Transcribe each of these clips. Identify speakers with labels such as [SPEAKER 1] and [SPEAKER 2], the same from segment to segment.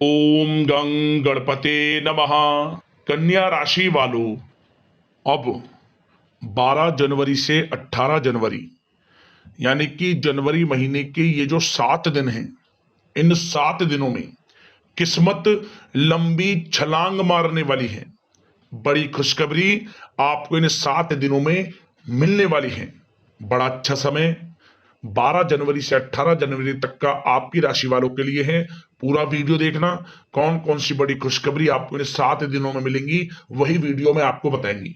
[SPEAKER 1] ओम गं गणपते नमः। कन्या राशि वालों, अब 12 जनवरी से 18 जनवरी यानी कि जनवरी महीने के ये जो 7 दिन हैं, इन 7 दिनों में किस्मत लंबी छलांग मारने वाली है। बड़ी खुशखबरी आपको इन 7 दिनों में मिलने वाली है। बड़ा अच्छा समय 12 जनवरी से 18 जनवरी तक का आपकी राशि वालों के लिए है। पूरा वीडियो देखना, कौन कौन सी बड़ी खुशखबरी आपको इन 7 दिनों में मिलेंगी वही वीडियो में आपको बताएंगी।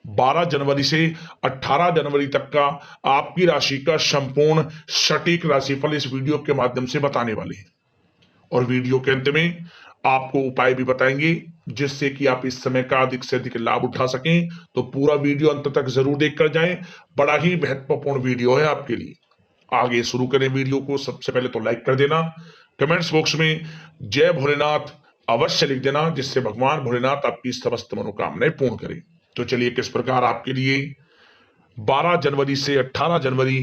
[SPEAKER 1] 12 जनवरी से 18 जनवरी तक का आपकी राशि का संपूर्ण सटीक राशिफल इस वीडियो के माध्यम से बताने वाले हैं और वीडियो के अंत में आपको उपाय भी बताएंगे जिससे कि आप इस समय का अधिक से अधिक लाभ उठा सकें। तो पूरा वीडियो अंत तक जरूर देखकर जाएं, बड़ा ही महत्वपूर्ण वीडियो है आपके लिए। आगे शुरू करें वीडियो को, सबसे पहले तो लाइक कर देना, कमेंट्स बॉक्स में जय भोलेनाथ अवश्य लिख देना जिससे भगवान भोलेनाथ आपकी समस्त मनोकामनाएं पूर्ण करें। तो चलिए किस प्रकार आपके लिए 12 जनवरी से 18 जनवरी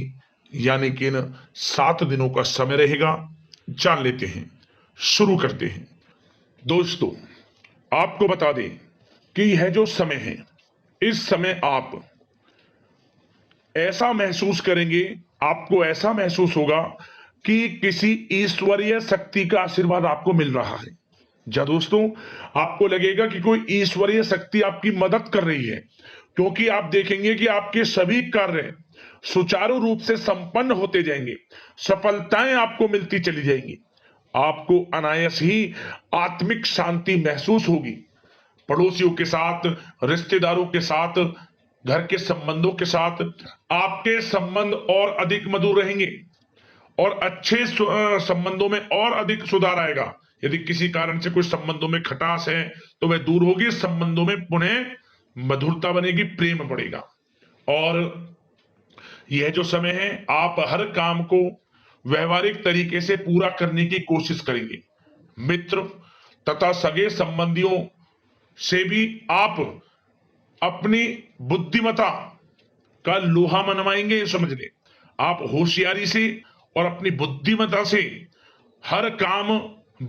[SPEAKER 1] यानी कि इन 7 दिनों का समय रहेगा, जान लेते हैं, शुरू करते हैं। दोस्तों, आपको बता दें कि यह जो समय है, इस समय आप ऐसा महसूस करेंगे, आपको ऐसा महसूस होगा कि किसी ईश्वरीय शक्ति का आशीर्वाद आपको मिल रहा है। जा दोस्तों, आपको लगेगा कि कोई ईश्वरीय शक्ति आपकी मदद कर रही है, क्योंकि आप देखेंगे कि आपके सभी कार्य सुचारू रूप से संपन्न होते जाएंगे, सफलताएं आपको मिलती चली जाएंगी, आपको अनायास ही आत्मिक शांति महसूस होगी। पड़ोसियों के साथ, रिश्तेदारों के साथ, घर के संबंधों के साथ आपके संबंध और अधिक मधुर रहेंगे और अच्छे संबंधों में और अधिक सुधार आएगा। यदि किसी कारण से कोई संबंधों में खटास है तो वह दूर होगी, संबंधों में पुनः मधुरता बनेगी, प्रेम बढ़ेगा। और यह जो समय है, आप हर काम को व्यवहारिक तरीके से पूरा करने की कोशिश करेंगे। मित्र तथा सगे संबंधियों से भी आप अपनी बुद्धिमता का लोहा मनवाएंगे। समझ ले, आप होशियारी से और अपनी बुद्धिमता से हर काम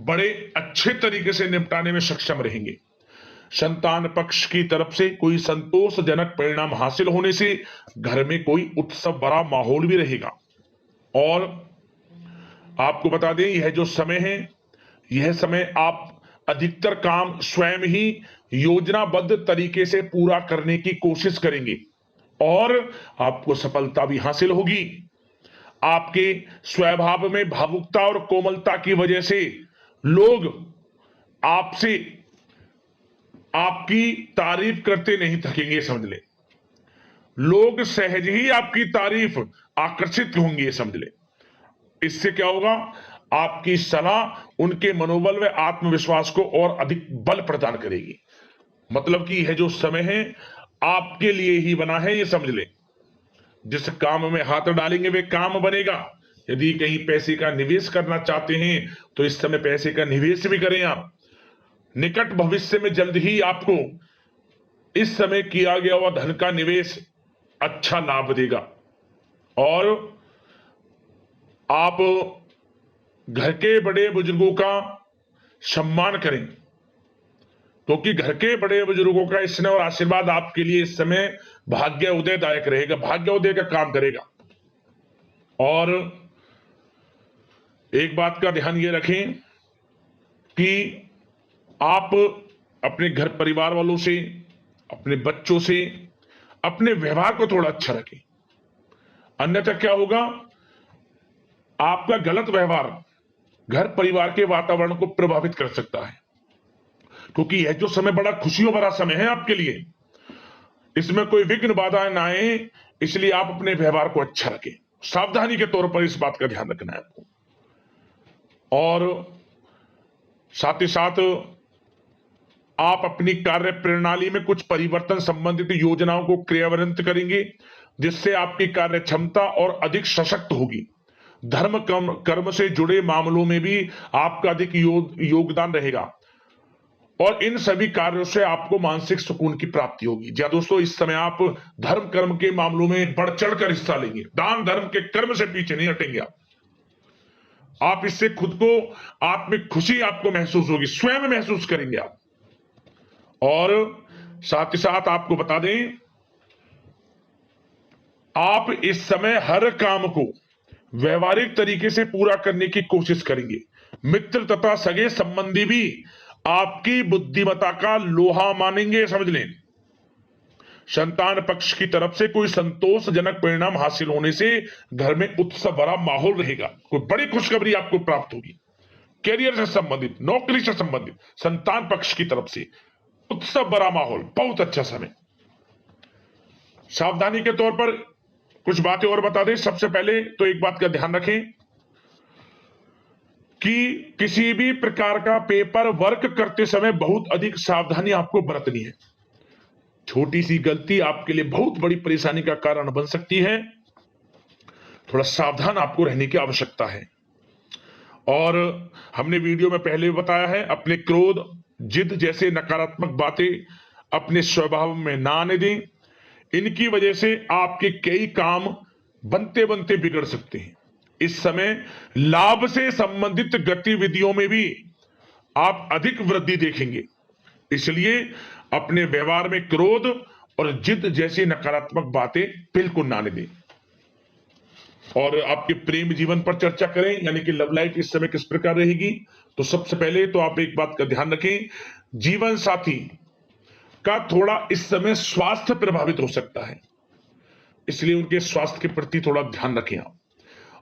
[SPEAKER 1] बड़े अच्छे तरीके से निपटाने में सक्षम रहेंगे। संतान पक्ष की तरफ से कोई संतोषजनक परिणाम हासिल होने से घर में कोई उत्सव भरा माहौल भी रहेगा। और आपको बता दें, यह जो समय है, यह समय आप अधिकतर काम स्वयं ही योजनाबद्ध तरीके से पूरा करने की कोशिश करेंगे और आपको सफलता भी हासिल होगी। आपके स्वभाव में भावुकता और कोमलता की वजह से लोग आपसे आपकी तारीफ करते नहीं थकेंगे। समझ ले, लोग सहज ही आपकी तारीफ आकर्षित होंगे। समझ ले, इससे क्या होगा, आपकी सलाह उनके मनोबल व आत्मविश्वास को और अधिक बल प्रदान करेगी। मतलब कि यह जो समय है आपके लिए ही बना है, ये समझ ले। जिस काम में हाथ डालेंगे वे काम बनेगा। यदि कहीं पैसे का निवेश करना चाहते हैं तो इस समय पैसे का निवेश भी करें आप। निकट भविष्य में जल्द ही आपको इस समय किया गया हुआ धन का निवेश अच्छा लाभ देगा। और आप घर के बड़े बुजुर्गों का सम्मान करें, क्योंकि घर के बड़े बुजुर्गों का स्नेह और आशीर्वाद आपके लिए इस समय भाग्य उदयदायक रहेगा, भाग्य उदय का काम करेगा। और एक बात का ध्यान ये रखें कि आप अपने घर परिवार वालों से, अपने बच्चों से अपने व्यवहार को थोड़ा अच्छा रखें, अन्यथा क्या होगा, आपका गलत व्यवहार घर परिवार के वातावरण को प्रभावित कर सकता है। क्योंकि यह जो समय बड़ा खुशियों भरा समय है आपके लिए, इसमें कोई विघ्न बाधाएं ना आए, इसलिए आप अपने व्यवहार को अच्छा रखें। सावधानी के तौर पर इस बात का ध्यान रखना है आपको। और साथ ही साथ आप अपनी कार्य प्रणाली में कुछ परिवर्तन संबंधित योजनाओं को क्रियान्वित करेंगे जिससे आपकी कार्य क्षमता और अधिक सशक्त होगी। धर्म कर्म से जुड़े मामलों में भी आपका अधिक योगदान रहेगा और इन सभी कार्यों से आपको मानसिक सुकून की प्राप्ति होगी। जी दोस्तों, इस समय आप धर्म कर्म के मामलों में बढ़ चढ़कर हिस्सा लेंगे, दान धर्म के कर्म से पीछे नहीं हटेंगे आप। आप इससे खुद को, आप में खुशी आपको महसूस होगी, स्वयं महसूस करेंगे आप। और साथ ही साथ आपको बता दें, आप इस समय हर काम को व्यवहारिक तरीके से पूरा करने की कोशिश करेंगे। मित्र तथा सगे संबंधी भी आपकी बुद्धिमत्ता का लोहा मानेंगे, समझ लें। संतान पक्ष की तरफ से कोई संतोषजनक परिणाम हासिल होने से घर में उत्सव भरा माहौल रहेगा। कोई बड़ी खुशखबरी आपको प्राप्त होगी, कैरियर से संबंधित, नौकरी से संबंधित, संतान पक्ष की तरफ से उत्सव भरा माहौल, बहुत अच्छा समय। सावधानी के तौर पर कुछ बातें और बता दें। सबसे पहले तो एक बात का ध्यान रखें कि किसी भी प्रकार का पेपर वर्क करते समय बहुत अधिक सावधानी आपको बरतनी है। छोटी सी गलती आपके लिए बहुत बड़ी परेशानी का कारण बन सकती है। थोड़ा सावधान आपको रहने की आवश्यकता है। और हमने वीडियो में पहले भी बताया है, अपने क्रोध, जिद जैसे नकारात्मक बातें अपने स्वभाव में ना आने दें। इनकी वजह से आपके कई काम बनते बनते बिगड़ सकते हैं। इस समय लाभ से संबंधित गतिविधियों में भी आप अधिक वृद्धि देखेंगे, इसलिए अपने व्यवहार में क्रोध और जिद जैसी नकारात्मक बातें बिल्कुल ना आने दें। और आपके प्रेम जीवन पर चर्चा करें, यानी कि लव लाइफ इस समय किस प्रकार रहेगी। तो सबसे पहले तो आप एक बात का ध्यान रखें, जीवन साथी का थोड़ा इस समय स्वास्थ्य प्रभावित हो सकता है, इसलिए उनके स्वास्थ्य के प्रति थोड़ा ध्यान रखें आप।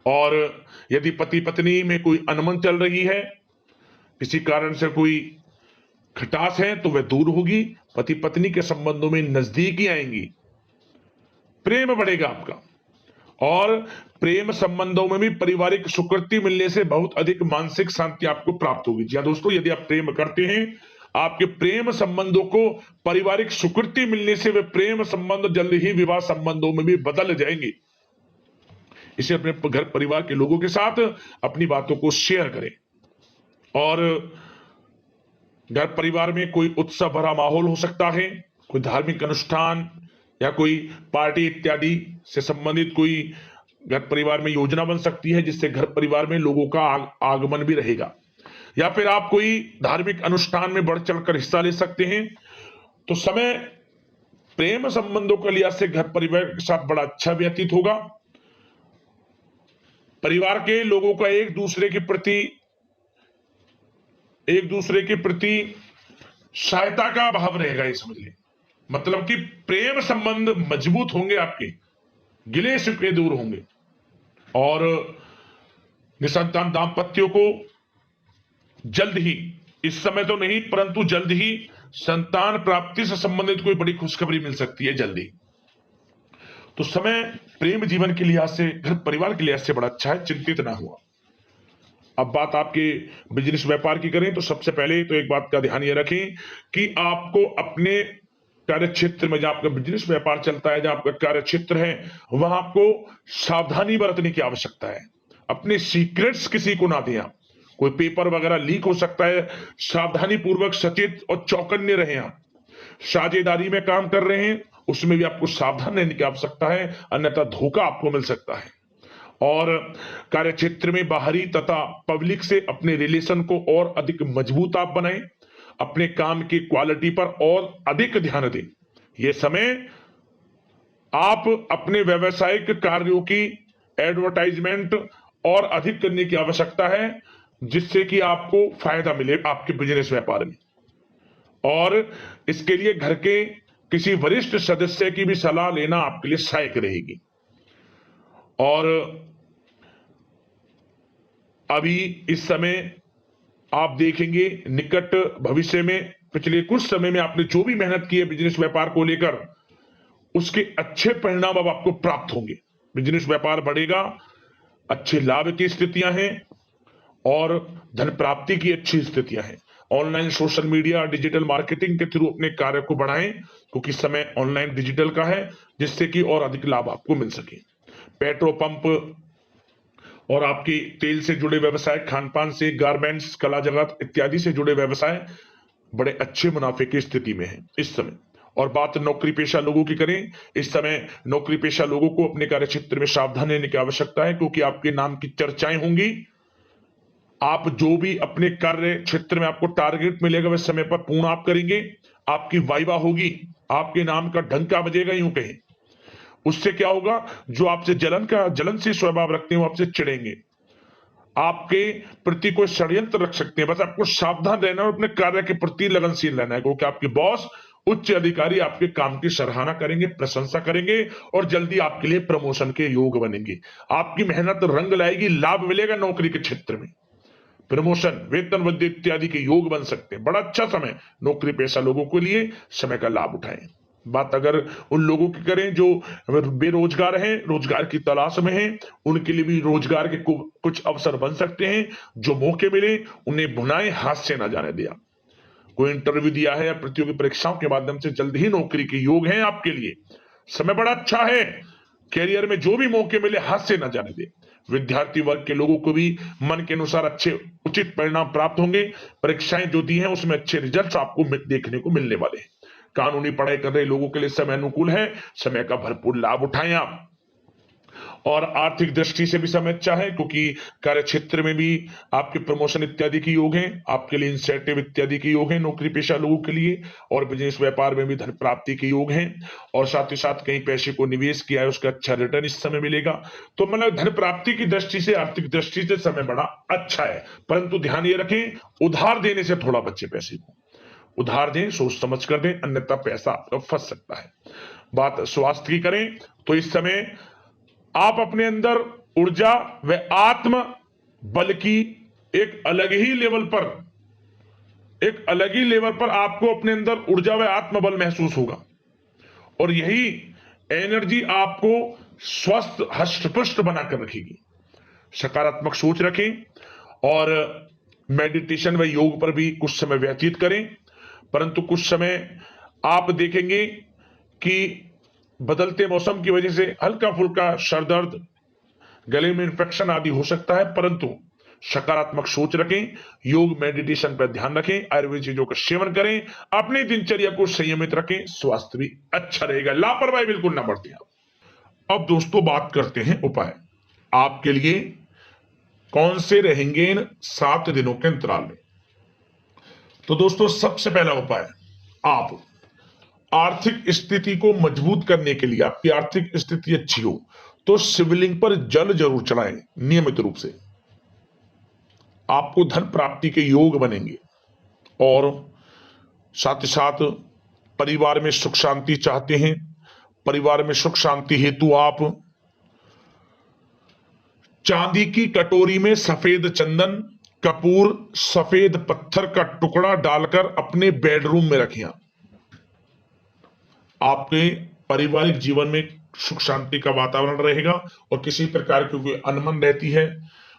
[SPEAKER 1] और यदि पति पत्नी में कोई अनबन चल रही है, किसी कारण से कोई खटास है, तो वह दूर होगी। पति पत्नी के संबंधों में नजदीकी आएंगी, प्रेम बढ़ेगा आपका। और प्रेम संबंधों में भी पारिवारिक स्वीकृति मिलने से बहुत अधिक मानसिक शांति आपको प्राप्त होगी। जी हाँ दोस्तों, यदि आप प्रेम करते हैं, आपके प्रेम संबंधों को पारिवारिक स्वीकृति मिलने से वे प्रेम संबंध जल्द ही विवाह संबंधों में भी बदल जाएंगे। इसे अपने घर परिवार के लोगों के साथ अपनी बातों को शेयर करें। और घर परिवार में कोई उत्सव भरा माहौल हो सकता है, कोई धार्मिक अनुष्ठान या कोई पार्टी इत्यादि से संबंधित कोई घर परिवार में योजना बन सकती है, जिससे घर परिवार में लोगों का आगमन भी रहेगा। या फिर आप कोई धार्मिक अनुष्ठान में बढ़ चढ़कर हिस्सा ले सकते हैं। तो समय प्रेम संबंधों के लिहाज से घर परिवार के साथ बड़ा अच्छा व्यतीत होगा। परिवार के लोगों का एक दूसरे के प्रति सहायता का भाव रहेगा, ये समझ लें। मतलब कि प्रेम संबंध मजबूत होंगे, आपके गिले शिकवे दूर होंगे। और निसंतान दाम्पत्यों को जल्द ही, इस समय तो नहीं परंतु जल्द ही संतान प्राप्ति से संबंधित कोई बड़ी खुशखबरी मिल सकती है जल्दी। तो समय प्रेम जीवन के लिहाज से, घर परिवार के लिहाज से बड़ा अच्छा है, चिंतित ना हुआ। अब बात आपके बिजनेस व्यापार की करें, तो सबसे पहले तो एक बात का ध्यान ये रखें कि आपको अपने कार्य क्षेत्र में, जहां आपका बिजनेस व्यापार चलता है, जहां आपका कार्य क्षेत्र है, वहां आपको सावधानी बरतने की आवश्यकता है। अपने सीक्रेट्स किसी को ना दें आप। कोई पेपर वगैरह लीक हो सकता है, सावधानी पूर्वक सचेत और चौकन्ने रहें आप। साझेदारी में काम कर रहे हैं, उसमें भी आपको सावधान रहने की आवश्यकता है, अन्यथा धोखा आपको मिल सकता है। और कार्य क्षेत्र में बाहरी तथा पब्लिक से अपने रिलेशन को और अधिक मजबूत आप बनाएं। अपने काम की क्वालिटी पर और अधिक ध्यान दें। यह समय आप अपने व्यावसायिक कार्यों की एडवर्टाइजमेंट और अधिक करने की आवश्यकता है, जिससे कि आपको फायदा मिले आपके बिजनेस व्यापार में। और इसके लिए घर के किसी वरिष्ठ सदस्य की भी सलाह लेना आपके लिए सहायक रहेगी। और अभी इस समय आप देखेंगे, निकट भविष्य में, पिछले कुछ समय में आपने जो भी मेहनत की है बिजनेस व्यापार को लेकर, उसके अच्छे परिणाम अब आपको प्राप्त होंगे। बिजनेस व्यापार बढ़ेगा, अच्छे लाभ की स्थितियां हैं और धन प्राप्ति की अच्छी स्थितियां हैं। Online social media, digital marketing के थ्रू अपने कार्य को बढ़ाएं, क्योंकि समय ऑनलाइन डिजिटल का है, जिससे कि और अधिक लाभ आपको मिल सके। पेट्रोल पंप और आपकी तेल से जुड़े व्यवसाय, खान पान से, गारमेंट्स, कला जगत इत्यादि से जुड़े व्यवसाय बड़े अच्छे मुनाफे की स्थिति में है इस समय। और बात नौकरी पेशा लोगों की करें, इस समय नौकरी पेशा लोगों को अपने कार्य क्षेत्र में सावधान रहने की आवश्यकता है, क्योंकि आपके नाम की चर्चाएं होंगी। आप जो भी अपने कार्य क्षेत्र में आपको टारगेट मिलेगा वह समय पर पूर्ण आप करेंगे। आपकी वाइवा होगी, आपके नाम का डंका बजेगा, यूं कहें। उससे क्या होगा, जो आपसे जलनशील स्वभाव रखते हैं वो आपसे चिढ़ेंगे, आपके प्रति कोई षड्यंत्र रख सकते हैं। बस आपको सावधान रहना और अपने कार्य के प्रति लगनशील रहना है, क्योंकि आपके बॉस उच्च अधिकारी आपके काम की सराहना करेंगे, प्रशंसा करेंगे और जल्दी आपके लिए प्रमोशन के योग बनेंगे। आपकी मेहनत रंग लाएगी, लाभ मिलेगा नौकरी के क्षेत्र में, प्रमोशन, वेतन वृद्धि इत्यादि के योग बन सकते हैं। बड़ा अच्छा समय नौकरी पेशा लोगों के लिए, समय का लाभ उठाएं। बात अगर उन लोगों की करें जो बेरोजगार हैं, रोजगार की तलाश में हैं, उनके लिए भी रोजगार के कुछ अवसर बन सकते हैं। जो मौके मिले उन्हें भुनाएं, हाथ से ना जाने दिया। कोई इंटरव्यू दिया है या प्रतियोगी परीक्षाओं के माध्यम से जल्द ही नौकरी के योग हैं आपके लिए। समय बड़ा अच्छा है, कैरियर में जो भी मौके मिले हाथ से ना जाने दे। विद्यार्थी वर्ग के लोगों को भी मन के अनुसार अच्छे उचित परिणाम प्राप्त होंगे। परीक्षाएं जो दी हैं उसमें अच्छे रिजल्ट्स आपको देखने को मिलने वाले हैं। कानूनी पढ़ाई कर रहे लोगों के लिए समय अनुकूल है, समय का भरपूर लाभ उठाएं आप। और आर्थिक दृष्टि से भी समय अच्छा है, क्योंकि कार्य क्षेत्र में भी आपके प्रमोशन इत्यादि के योग हैं, आपके लिए इंसेंटिव इत्यादि के योग हैं नौकरी पेशा लोगों के लिए। और बिजनेस व्यापार में भी धन प्राप्ति के योग हैं, और साथ ही साथ कहीं पैसे को निवेश किया है उसका अच्छा रिटर्न इस समय मिलेगा। तो मतलब धन प्राप्ति की दृष्टि से, आर्थिक दृष्टि से समय बड़ा अच्छा है। परंतु ध्यान ये रखें, उधार देने से थोड़ा बचे। पैसे को उधार दें, सोच समझ कर दें, अन्यथा पैसा आपका फंस सकता है। बात स्वास्थ्य की करें तो इस समय आप अपने अंदर ऊर्जा व आत्म बल की एक अलग ही लेवल पर आपको अपने अंदर ऊर्जा व आत्म बल महसूस होगा, और यही एनर्जी आपको स्वस्थ हष्ट-पुष्ट बनाकर रखेगी। सकारात्मक सोच रखें और मेडिटेशन व योग पर भी कुछ समय व्यतीत करें। परंतु कुछ समय आप देखेंगे कि बदलते मौसम की वजह से हल्का फुल्का सर दर्द, गले में इंफेक्शन आदि हो सकता है, परंतु सकारात्मक सोच रखें, योग मेडिटेशन पर ध्यान रखें, आयुर्वेद चीजों का सेवन करें, अपनी दिनचर्या को संयमित रखें, स्वास्थ्य भी अच्छा रहेगा। लापरवाही बिल्कुल ना बरतें। अब दोस्तों बात करते हैं उपाय। आपके लिए कौन से रहेंगे इन 7 दिनों के अंतराल में। तो दोस्तों सबसे पहला उपाय, आप आर्थिक स्थिति को मजबूत करने के लिए, आपकी आर्थिक स्थिति अच्छी हो तो शिवलिंग पर जल जरूर चढ़ाएं नियमित रूप से। आपको धन प्राप्ति के योग बनेंगे, और साथ ही साथ परिवार में सुख शांति चाहते हैं, परिवार में सुख शांति हेतु आप चांदी की कटोरी में सफेद चंदन, कपूर, सफेद पत्थर का टुकड़ा डालकर अपने बेडरूम में रखें। आपके पारिवारिक जीवन में सुख शांति का वातावरण रहेगा, और किसी प्रकार की कोई अनमन रहती है,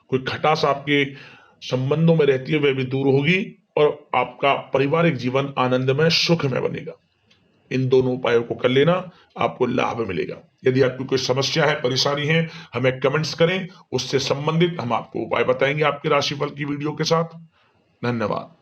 [SPEAKER 1] कोई खटास आपके संबंधों में रहती है, वह भी दूर होगी, और आपका पारिवारिक जीवन आनंदमय सुखमय बनेगा। इन दोनों उपायों को कर लेना, आपको लाभ मिलेगा। यदि आपकी कोई समस्या है, परेशानी है, हमें कमेंट्स करें, उससे संबंधित हम आपको उपाय बताएंगे आपके राशिफल की वीडियो के साथ। धन्यवाद।